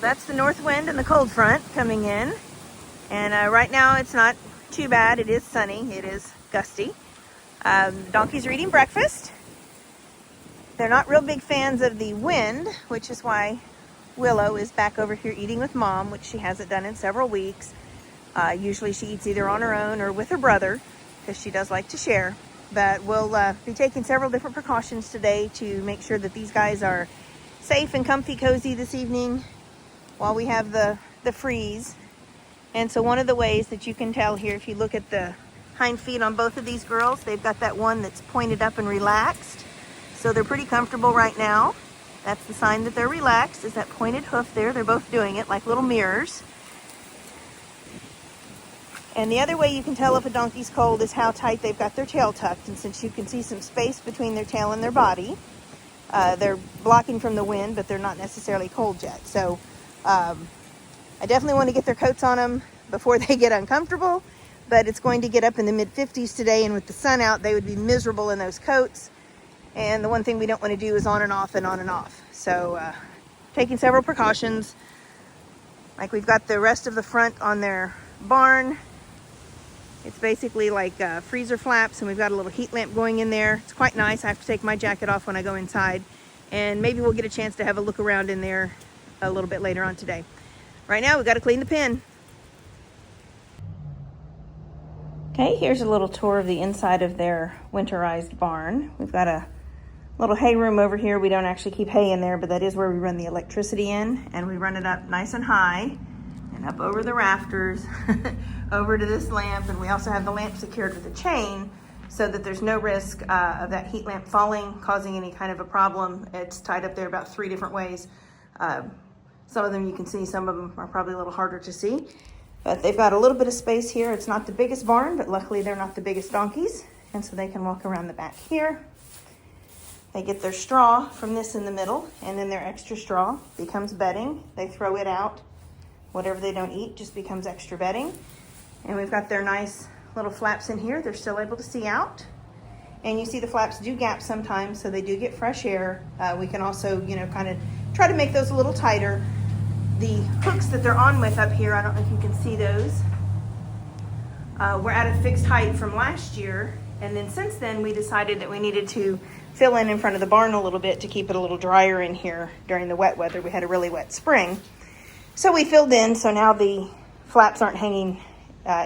that's the north wind and the cold front coming in. And right now it's not too bad. It is sunny. It is gusty. Donkeys are eating breakfast. They're not real big fans of the wind, which is why Willow is back over here eating with Mom, which she hasn't done in several weeks. Usually she eats either on her own or with her brother, because she does like to share. But we'll be taking several different precautions today to make sure that these guys are safe and comfy cozy this evening while we have the freeze. And so one of the ways that you can tell here, if you look at the hind feet on both of these girls, they've got that one that's pointed up and relaxed. So they're pretty comfortable right now. That's the sign that they're relaxed, is that pointed hoof there. They're both doing it like little mirrors. And the other way you can tell if a donkey's cold is how tight they've got their tail tucked. And since you can see some space between their tail and their body, they're blocking from the wind, but they're not necessarily cold yet. So I definitely want to get their coats on them before they get uncomfortable, but it's going to get up in the mid-50s today, and with the sun out, they would be miserable in those coats. And the one thing we don't want to do is on and off and on and off. So taking several precautions, like we've got the rest of the front on their barn. It's basically like freezer flaps, and we've got a little heat lamp going in there. It's quite nice. I have to take my jacket off when I go inside, and maybe we'll get a chance to have a look around in there a little bit later on today. Right now, we've got to clean the pen. Okay, here's a little tour of the inside of their winterized barn. We've got a little hay room over here. We don't actually keep hay in there, but that is where we run the electricity in, and we run it up nice and high and up over the rafters over to this lamp. And we also have the lamp secured with a chain so that there's no risk of that heat lamp falling, causing any kind of a problem. It's tied up there about 3 different ways. Some of them you can see, some of them are probably a little harder to see. But they've got a little bit of space here. It's not the biggest barn, but luckily they're not the biggest donkeys, and so they can walk around the back here. They get their straw from this in the middle, and then their extra straw becomes bedding. They throw it out. Whatever they don't eat just becomes extra bedding. And we've got their nice little flaps in here. They're still able to see out. And you see the flaps do gap sometimes, so they do get fresh air. We can also, kind of try to make those a little tighter. The hooks that they're on with up here, I don't know if you can see those. We're at a fixed height from last year. And then since then, we decided that we needed to fill in front of the barn a little bit to keep it a little drier in here during the wet weather. We had a really wet spring. So we filled in, so now the flaps aren't hanging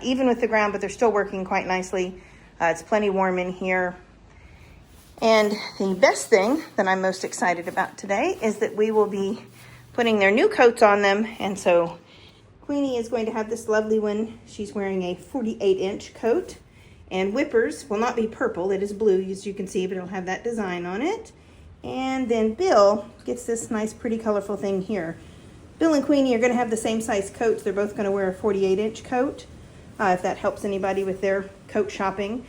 even with the ground, but they're still working quite nicely. It's plenty warm in here. And the best thing that I'm most excited about today is that we will be putting their new coats on them. And so Queenie is going to have this lovely one. She's wearing a 48-inch coat. And Whippers will not be purple, it is blue, as you can see, but it'll have that design on it. And then Bill gets this nice, pretty, colorful thing here. Bill and Queenie are going to have the same size coats. They're both going to wear a 48-inch coat, if that helps anybody with their coat shopping.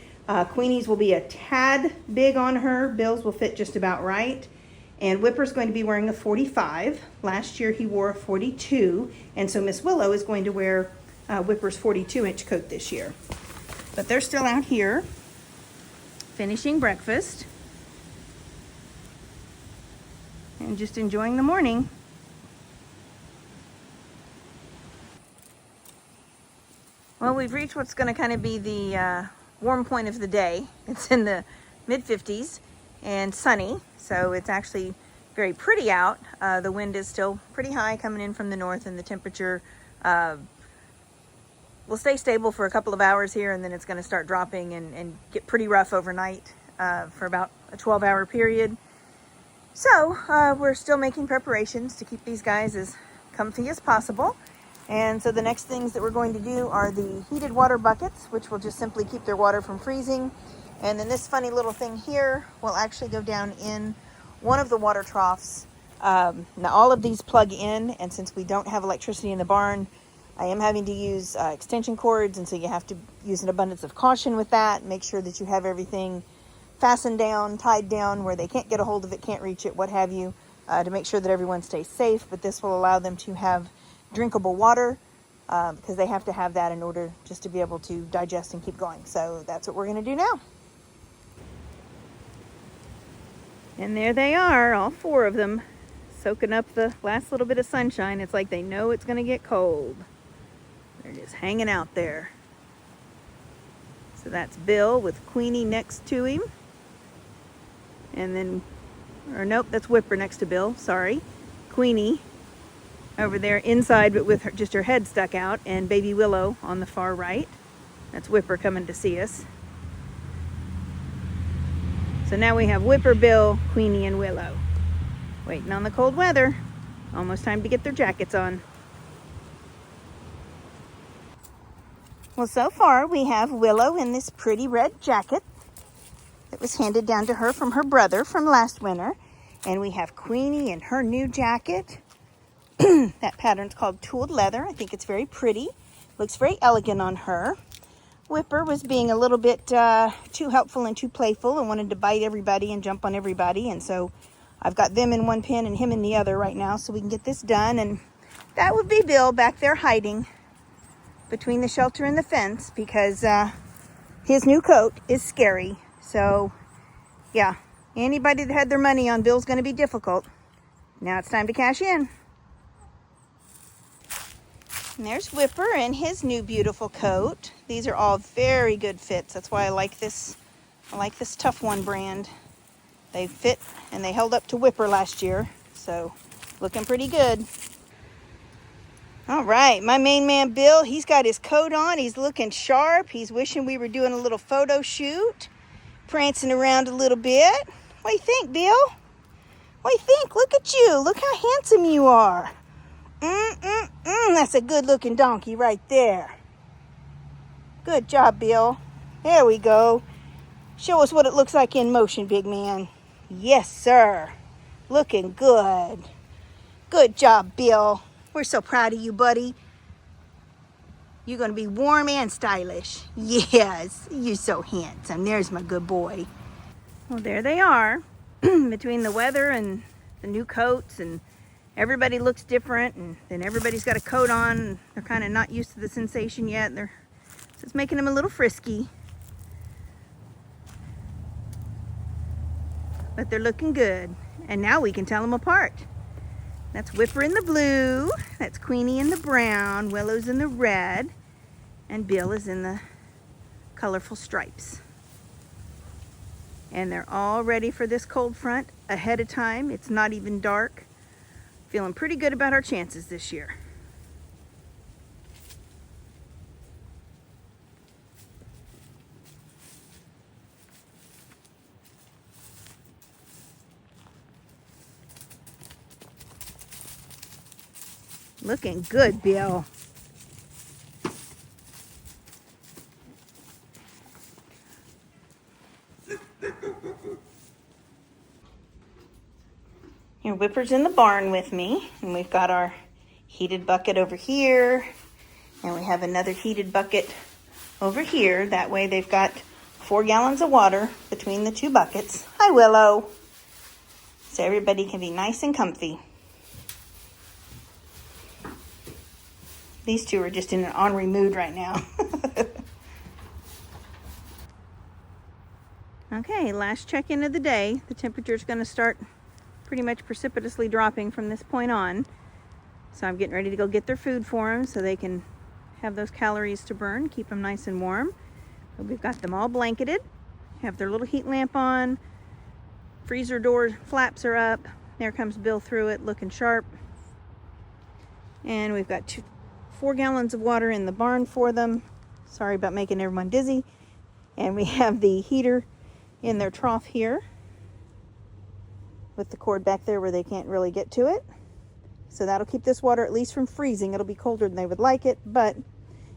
Queenie's will be a tad big on her. Bill's will fit just about right. And Whipper's going to be wearing a 45. Last year he wore a 42, and so Miss Willow is going to wear Whipper's 42-inch coat this year. But they're still out here finishing breakfast and just enjoying the morning. Well, we've reached what's going to kind of be the warm point of the day. It's in the mid-50s and sunny, so it's actually very pretty out. The wind is still pretty high coming in from the north, and the temperature will stay stable for a couple of hours here, and then it's going to start dropping and get pretty rough overnight for about a 12-hour period. So we're still making preparations to keep these guys as comfy as possible. And so the next things that we're going to do are the heated water buckets, which will just simply keep their water from freezing. And then this funny little thing here will actually go down in one of the water troughs. Now all of these plug in, and since we don't have electricity in the barn, I am having to use extension cords, and so you have to use an abundance of caution with that. Make sure that you have everything fastened down, tied down, where they can't get a hold of it, can't reach it, what have you, to make sure that everyone stays safe. But this will allow them to have drinkable water, because they have to have that in order just to be able to digest and keep going. So that's what we're going to do now. And there they are, all 4 of them, soaking up the last little bit of sunshine. It's like they know it's going to get cold. They're just hanging out there. So that's Bill with Queenie next to him. And then, or nope, that's Whipper next to Bill, sorry. Queenie over there inside, but with just her head stuck out, and baby Willow on the far right. That's Whipper coming to see us. So now we have Whipper, Bill, Queenie, and Willow. Waiting on the cold weather. Almost time to get their jackets on. Well, so far we have Willow in this pretty red jacket that was handed down to her from her brother from last winter. And we have Queenie in her new jacket. That pattern's called Tooled Leather. I think it's very pretty. Looks very elegant on her. Whipper was being a little bit too helpful and too playful and wanted to bite everybody and jump on everybody. And so I've got them in one pen and him in the other right now so we can get this done. And that would be Bill back there hiding between the shelter and the fence because his new coat is scary. So yeah, anybody that had their money on Bill's going to be difficult. Now it's time to cash in. And there's Whipper in his new beautiful coat. These are all very good fits. That's why I like this Tough One brand. They fit and they held up to Whipper last year. So looking pretty good. All right, my main man Bill, he's got his coat on. He's looking sharp. He's wishing we were doing a little photo shoot. Prancing around a little bit. What do you think, Bill? What do you think? Look at you. Look how handsome you are. That's a good looking donkey right there. Good job, Bill. There we go. Show us what it looks like in motion, big man. Yes, sir. Looking good. Good job, Bill. We're so proud of you, buddy. You're going to be warm and stylish. Yes, you're so handsome. There's my good boy. Well, there they are. Between the weather and the new coats, and everybody looks different, and then everybody's got a coat on. And they're kind of not used to the sensation yet. So it's making them a little frisky. But they're looking good. And now we can tell them apart. That's Whipper in the blue. That's Queenie in the brown. Willow's in the red. And Bill is in the colorful stripes. And they're all ready for this cold front ahead of time. It's not even dark. Feeling pretty good about our chances this year. Looking good, Bill. Here, Whipper's in the barn with me, and we've got our heated bucket over here, and we have another heated bucket over here. That way they've got 4 gallons of water between the 2 buckets. Hi, Willow. So everybody can be nice and comfy. These two are just in an ornery mood right now. Okay, last check-in of the day. The temperature's going to start pretty much precipitously dropping from this point on. So I'm getting ready to go get their food for them so they can have those calories to burn, keep them nice and warm. But we've got them all blanketed, have their little heat lamp on, freezer door flaps are up. There comes Bill through it looking sharp. And we've got 4 gallons of water in the barn for them. Sorry about making everyone dizzy. And we have the heater in their trough here with the cord back there where they can't really get to it. So that'll keep this water at least from freezing. It'll be colder than they would like it, but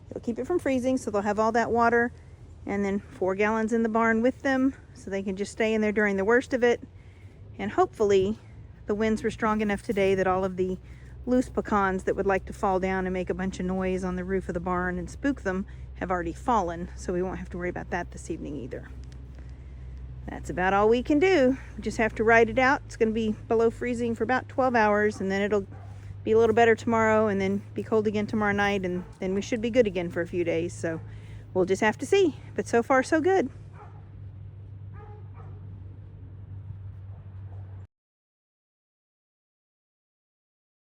it'll keep it from freezing. So they'll have all that water and then 4 gallons in the barn with them so they can just stay in there during the worst of it. And hopefully the winds were strong enough today that all of the loose pecans that would like to fall down and make a bunch of noise on the roof of the barn and spook them have already fallen, so we won't have to worry about that this evening either. That's about all we can do. We just have to ride it out. It's going to be below freezing for about 12 hours, and then it'll be a little better tomorrow, and then be cold again tomorrow night, and then we should be good again for a few days. So we'll just have to see. But so far, so good.